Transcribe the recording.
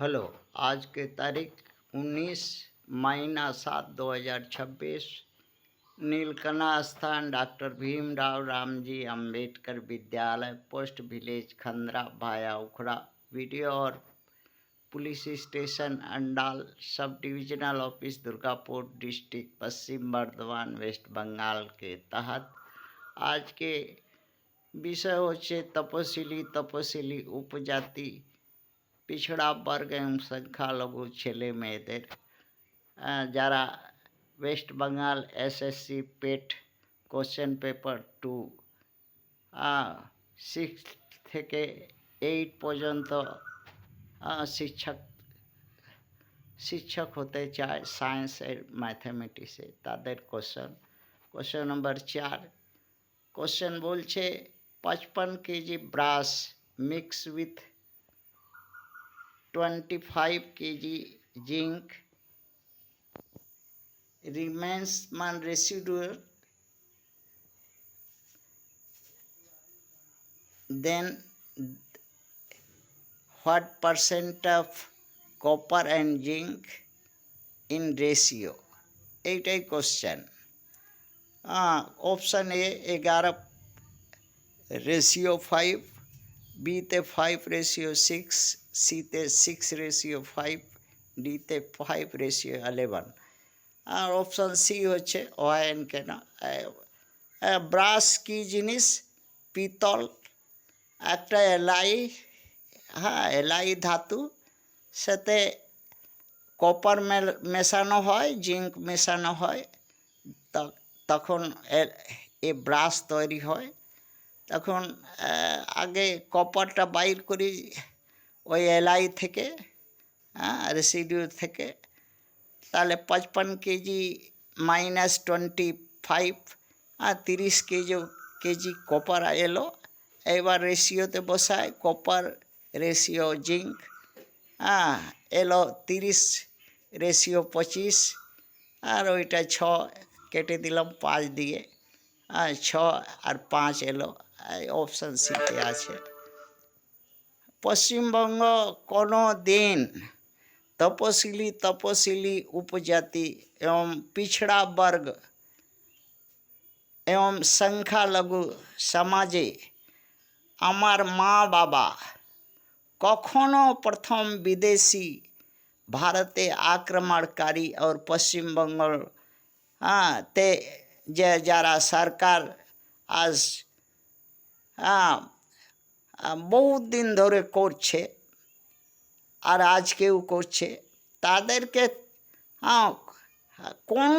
Hello. आज के तारीख 19 महीना 7 2026 नीलकना स्थान डॉक्टर भीमराव रामजी अंबेडकर विद्यालय पोस्ट विलेज खंद्रा भाया उखड़ा वीडियो और police station Andal sub divisional office Durgapur district Paschim Bardhaman West Bengal के तहत आज के विषय होच्छे तपशिली उपजाति पिछड़ा वर्ग एवं संख्यालघु छेले मेয়েদের যারা ওয়েস্ট বেঙ্গল এসএসসি পেট কোশ্চেন পেপার 2 6 থেকে 8 পর্যন্ত শিক্ষক হতে চায় সায়েন্স এর ম্যাথমেটিক্সে তাদের কোশ্চেন নাম্বার 4 কোশ্চেন বলছে 55 KG brush mix with 25 kg zinc remains residual, then what percent of copper and zinc in ratio? এইটাই কোশ্চেন। অপশান এ 11:5, बी ते 5:6, सी ते 6:5, डी ते 5:11 और ऑप्शन सी होच्छे ओएन के ना ब्राश की जिनिस पितल एक एलाई एलाई धातु साथे कपार मेशानो हय जिंक मेशानो हय तखन ए ब्राश तैरी हय তখন আগে কপারটা বাইর করি ওই এলআই থেকে রেসিডিউ থেকে তাহলে 55 কেজি মাইনাস 25 30 কেজি কপার এলো। এবার রেশিওতে বসায় কপার রেশিও জিঙ্ক এলো 30:25 আর ওইটা 6 কেটে দিলাম 5 দিয়ে 6 আর 5 এলো ऑप्शन सी के आछे। पश्चिमबंग कोनो दिन तपशिली उपजाति एवं पिछड़ा वर्ग एवं संख्यालघु समाजे आमार मा बाबा कखनो प्रथम विदेशी भारते आक्रमणकारी और पश्चिम बंगाल ते जारा सरकार आज बहुत दिन धरे करछे और आज केउ करछे तादेरके कोन